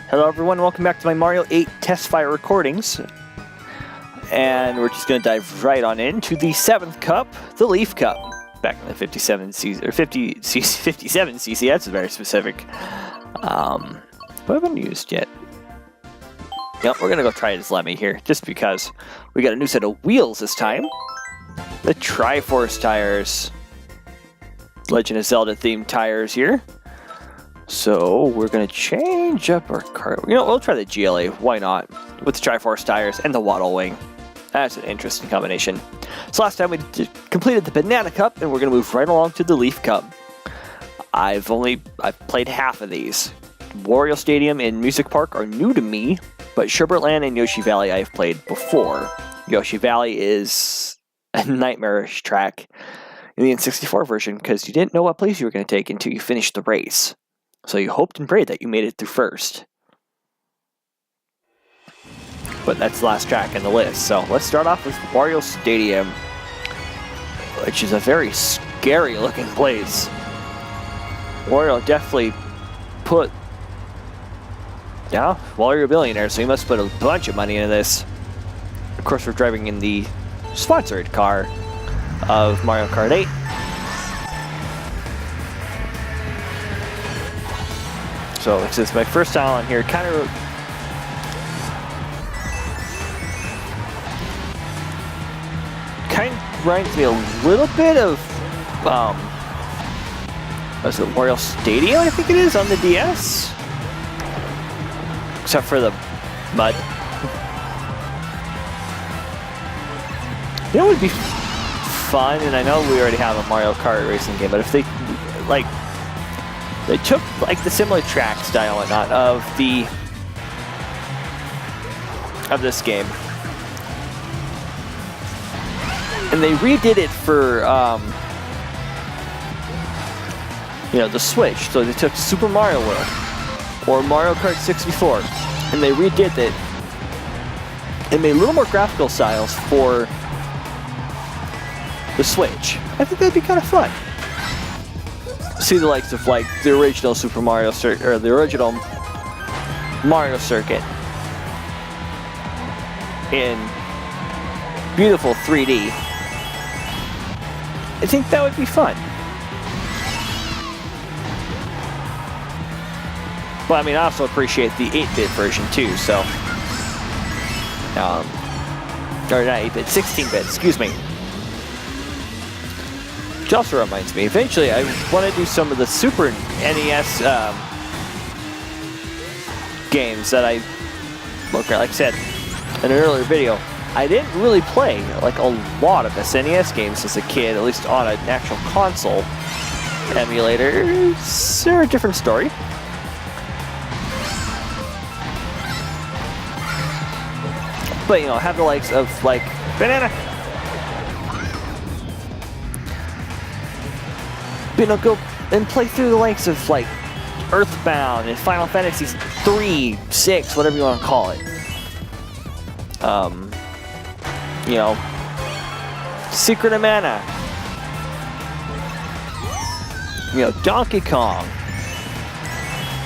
Hello everyone, welcome back to my Mario 8 Testfire recordings. And we're just going to dive right on into the 7th Cup, the Leaf Cup. Back in the 57cc, or 57cc, that's very specific. But I haven't used yet. Yep, we're going to go try this Lemmy here, just because we got a new set of wheels this time. The Triforce tires. Legend of Zelda themed tires here. So we're going to change up our car. You know, we'll try the GLA. Why not? With the Triforce tires and the Waddle Wing. That's an interesting combination. So last time we completed the Banana Cup, and we're going to move right along to the Leaf Cup. I've played half of these. Wario Stadium and Music Park are new to me, but Sherbert Land and Yoshi Valley I've played before. Yoshi Valley is a nightmarish track in the N64 version because you didn't know what place you were going to take until you finished the race. So you hoped and prayed that you made it through first. But that's the last track in the list. So let's start off with Wario Stadium, which is a very scary looking place. Wario definitely put... Yeah, Wario a billionaire, so he must put a bunch of money into this. Of course, we're driving in the sponsored car of Mario Kart 8. So this is my first time on here. Kind of reminds me a little bit of was it Wario Stadium? I think it is on the DS, except for the mud. You know, it would be fun, and I know we already have a Mario Kart racing game, but if they they took like the similar track style and whatnot of this game, and they redid it for you know, the Switch. So they took Super Mario World or Mario Kart 64, and they redid it and made a little more graphical styles for the Switch. I think that'd be kind of fun. See the likes of like the original Super Mario or the original Mario Circuit in beautiful 3D. I think that would be fun. Well, I mean, I also appreciate the 8-bit version too, so or not 8-bit, 16-bit, excuse me. Which also reminds me, eventually I want to do some of the Super NES games that like I said in an earlier video, I didn't really play like a lot of SNES games as a kid, at least on an actual console emulator. They're a different story. But, you know, have the likes of like Banana. You know, go and play through the likes of like Earthbound and Final Fantasy 3, 6, whatever you want to call it. You know, Secret of Mana. You know, Donkey Kong.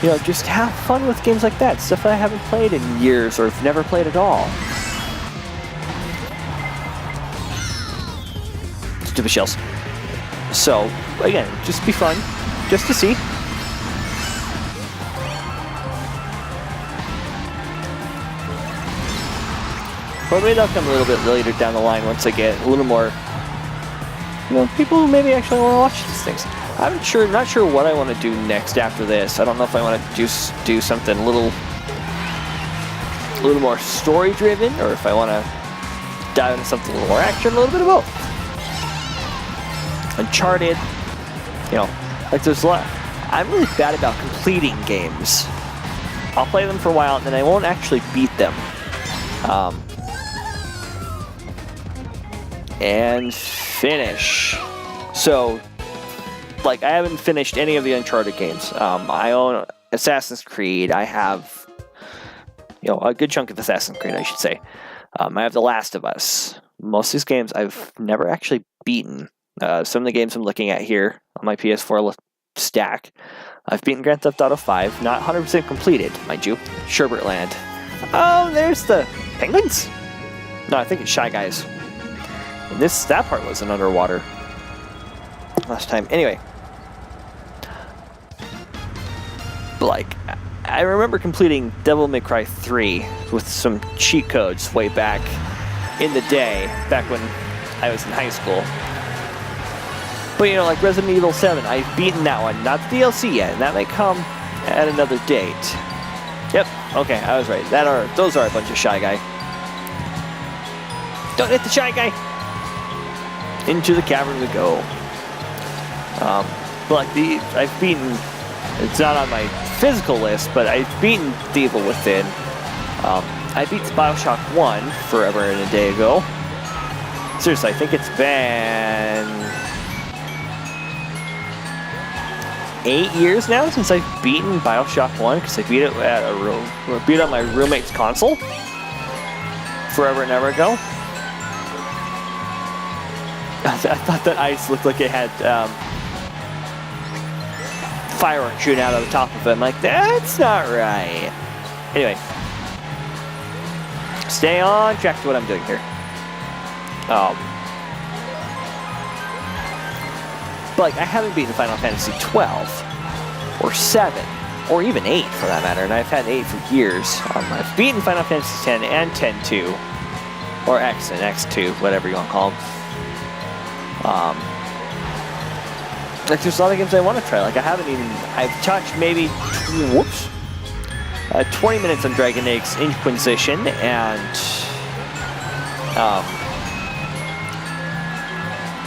You know, just have fun with games like that. Stuff I haven't played in years or have never played at all. Stupid shells. So, again, just be fun, just to see. Or maybe they'll come a little bit later down the line once I get a little more, you know, people who maybe actually want to watch these things. I'm not sure what I want to do next after this. I don't know if I want to do something a little more story-driven, or if I want to dive into something a little more action, a little bit of both. Uncharted, you know, like there's a lot. I'm really bad about completing games. I'll play them for a while and then I won't actually beat them. And finish. So, like, I haven't finished any of the Uncharted games. I own Assassin's Creed. I have, you know, a good chunk of Assassin's Creed, I should say. I have The Last of Us. Most of these games I've never actually beaten. Some of the games I'm looking at here on my PS4 stack. I've beaten Grand Theft Auto 5, not 100% completed, mind you. Sherbert Land. Oh, there's the penguins? No, I think it's Shy Guys. And that part wasn't underwater last time. Anyway. But like, I remember completing Devil May Cry 3 with some cheat codes way back in the day, back when I was in high school. But you know, like Resident Evil 7, I've beaten that one, not the DLC yet, and that may come at another date. Yep, okay, I was right. Those are a bunch of Shy Guy. Don't hit the Shy Guy! Into the cavern we go. But like I've beaten, it's not on my physical list, but I've beaten The Evil Within. I beat Bioshock 1 forever and a day ago. Seriously, I think it's been 8 years now since I've beaten Bioshock 1, because I beat it beat it on my roommate's console forever and ever ago. I thought that ice looked like it had fireworks shooting out of the top of it. I'm like, that's not right. Anyway, stay on track to what I'm doing here. But like, I haven't beaten Final Fantasy 12 or 7 or even 8 for that matter, and I've had 8 for years. I've beaten Final Fantasy 10 and 10-2, or X and X2, whatever you want to call them. Like, there's a lot of games I want to try. Like, I've touched maybe 20 minutes on Dragon Age Inquisition, and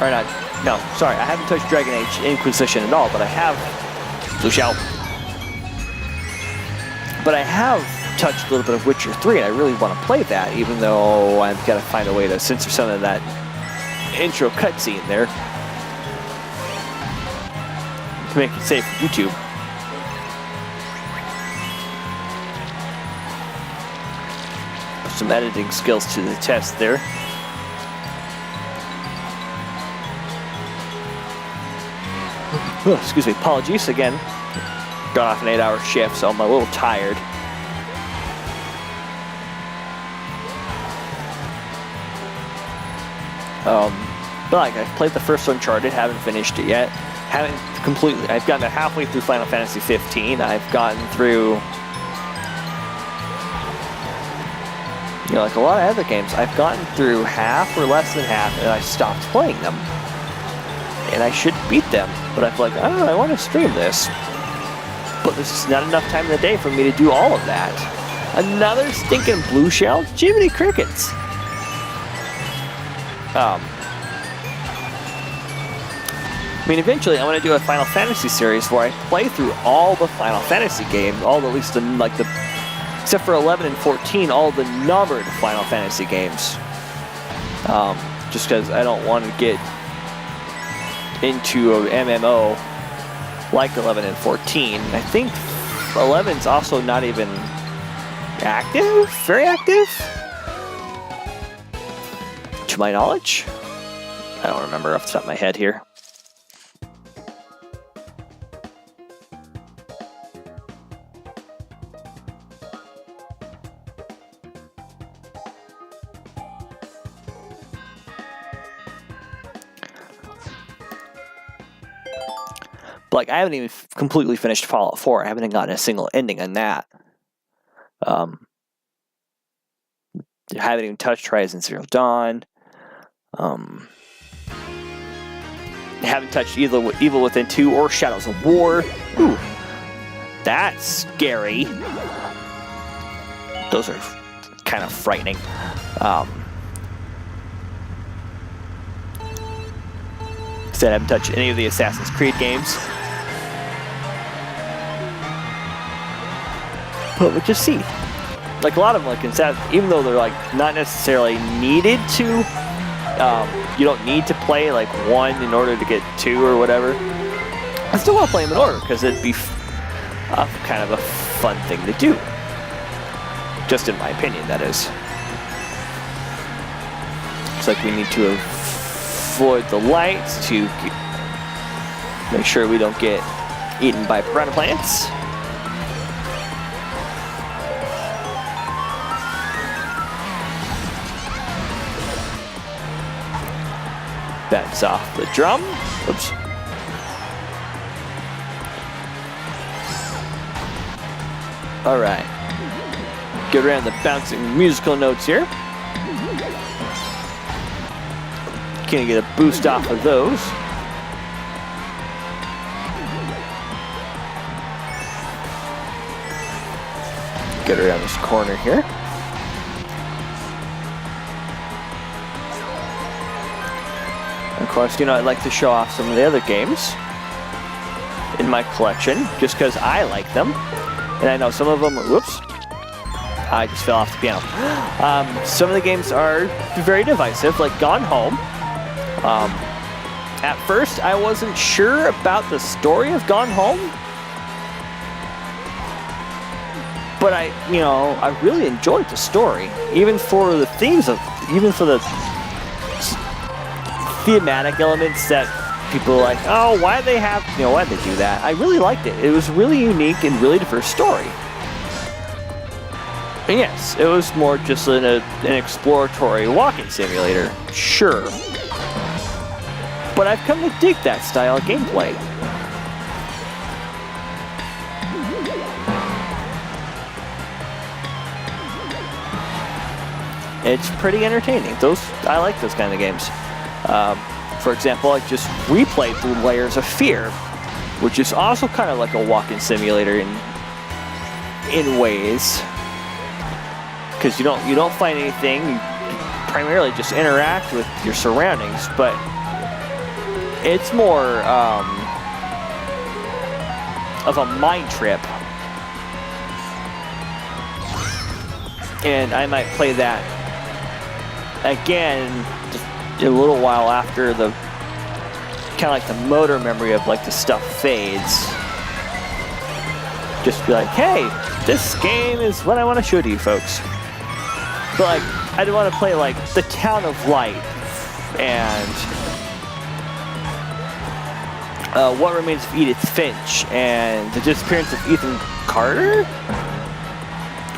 or not. No, sorry, I haven't touched Dragon Age Inquisition at all, but I have Blue Shell. But I have touched a little bit of Witcher 3, and I really want to play that, even though I've got to find a way to censor some of that intro cutscene there to make it safe for YouTube. Put some editing skills to the test there. Oh, excuse me, apologies again. Got off an 8-hour shift, so I'm a little tired. But like, I've played the first Uncharted, haven't finished it yet. I've gotten halfway through Final Fantasy 15. I've gotten through, you know, like a lot of other games, I've gotten through half or less than half, and I stopped playing them. And I should beat them, but I'm like, oh, I want to stream this. But there's just not enough time in the day for me to do all of that. Another stinking Blue Shell? Jiminy Crickets! I mean, eventually I want to do a Final Fantasy series where I play through all the Final Fantasy games, except for 11 and 14, all the numbered Final Fantasy games. Just because I don't want to get into a MMO like 11 and 14. I think 11's also not even active, very active, to my knowledge. I don't remember off the top of my head here. But like, I haven't even completely finished Fallout 4. I haven't gotten a single ending on that. I haven't even touched Horizon Zero Dawn. I haven't touched Evil Within 2 or Shadows of War. Ooh, that's scary. Those are kind of frightening. Said I haven't touched any of the Assassin's Creed games. But we'll just see. Like a lot of them, like even though they're like not necessarily needed to, you don't need to play like one in order to get two or whatever. I still want to play them in order because it'd be kind of a fun thing to do. Just in my opinion, that is. Looks like we need to avoid the lights to make sure we don't get Eaten by piranha plants. That's off the drum. Oops. All right. Get around the bouncing musical notes here. Gonna get a boost off of those. Get around this corner here. Of course, you know, I'd like to show off some of the other games in my collection, just because I like them. And I know some of them, whoops, I just fell off the piano. Some of the games are very divisive, like Gone Home. At first, I wasn't sure about the story of Gone Home. But I really enjoyed the story, even for the themes of, even for the thematic elements that people are like, oh, why'd they do that? I really liked it. It was really unique and really diverse story. And yes, it was more just an exploratory walking simulator, sure. But I've come to dig that style of gameplay. It's pretty entertaining. I like those kind of games. For example, I just replayed through Layers of Fear, which is also kind of like a walking simulator in ways, because you don't find anything. You primarily just interact with your surroundings, but it's more of a mind trip. And I might play that again just a little while after the kind of like the motor memory of like the stuff fades. Just be like, hey, this game is what I want to show to you folks. But like, I do want to play like The Town of Light and What Remains of Edith Finch and The Disappearance of Ethan Carter.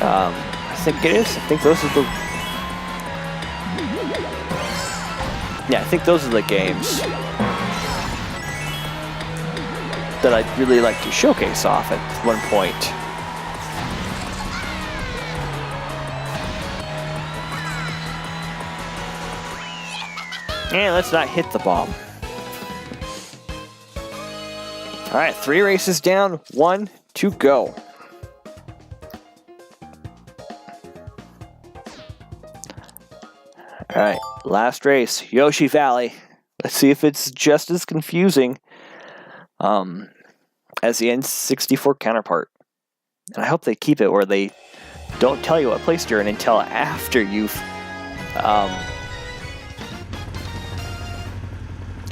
I think it is. I think those are the... Yeah, I think those are the games that I'd really like to showcase off at one point. And let's not hit the bomb. Alright, 3 races down, 1 to go. Alright, last race, Yoshi Valley. Let's see if it's just as confusing as the N64 counterpart. And I hope they keep it where they don't tell you what place you're in until after you've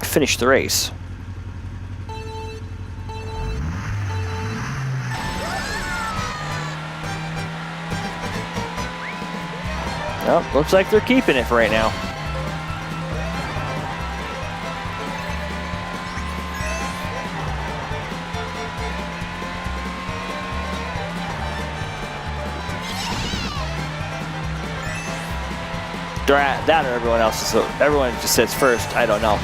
finished the race. Well, looks like they're keeping it for right now. That or everyone else. So everyone just says first. I don't know.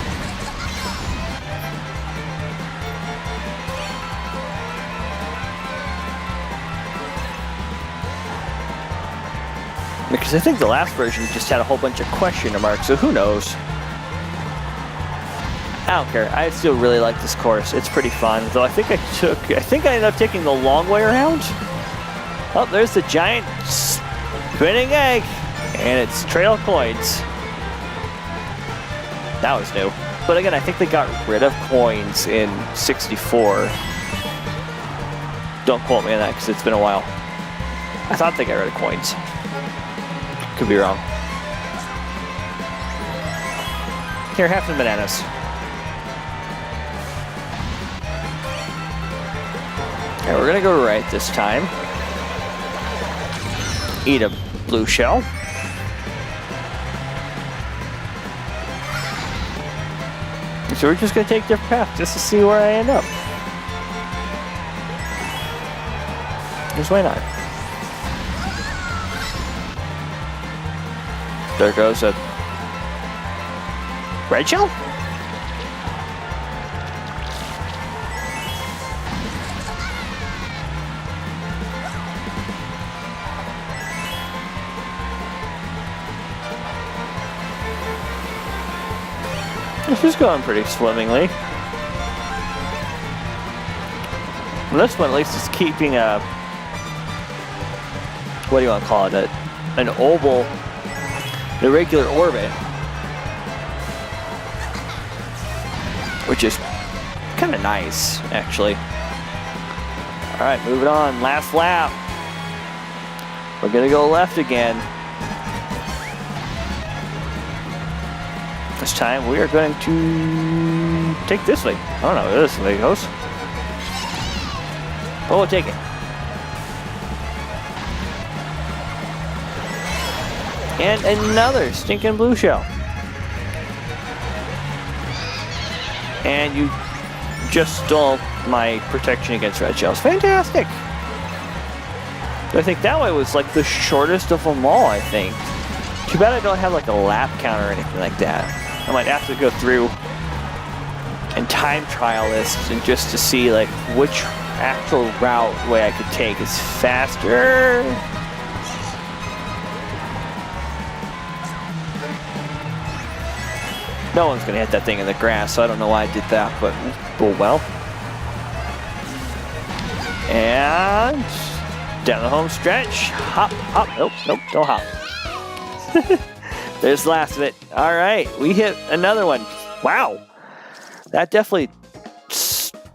Because I think the last version just had a whole bunch of question marks, so who knows? I don't care. I still really like this course. It's pretty fun. Though I think I ended up taking the long way around. Oh, there's the giant spinning egg. And it's trail coins. That was new. But again, I think they got rid of coins in 64. Don't quote me on that because it's been a while. I thought they got rid of coins. Could be wrong. Here, have some bananas. Okay, we're gonna go right this time. Eat a blue shell. So we're just gonna take different paths just to see where I end up. Because why not? There goes a red shell? This is going pretty swimmingly. Well, this one at least is keeping a, what do you want to call it, an oval, irregular orbit, which is kind of nice, actually. All right, moving on, last lap. We're gonna go left again. This time we are going to take this way. I don't know where this way goes. But we'll take it. And another stinking blue shell. And you just stole my protection against red shells. Fantastic! I think that way was like the shortest of them all, I think. Too bad I don't have like a lap counter or anything like that. I might have to go through and time trial this and just to see like which actual way I could take is faster. No one's gonna hit that thing in the grass, so I don't know why I did that, but oh well. And down the home stretch, hop, hop, nope, don't hop. There's the last of it. All right, we hit another one. Wow, that definitely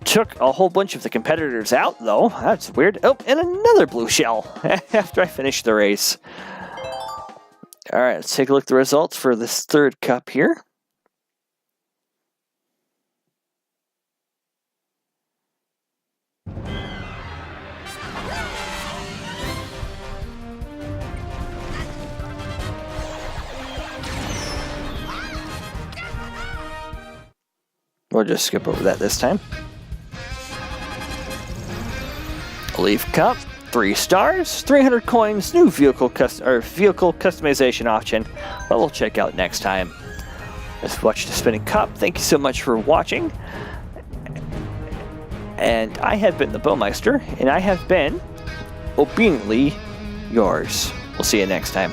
took a whole bunch of the competitors out, though. That's weird. Oh, and another blue shell after I finished the race. All right, let's take a look at the results for this third cup here. We'll just skip over that this time. Leaf Cup, 3 stars, 300 coins, new vehicle customization option. But we'll check out next time. Let's watch the spinning cup. Thank you so much for watching. And I have been the Bowmeister, and I have been obediently yours. We'll see you next time.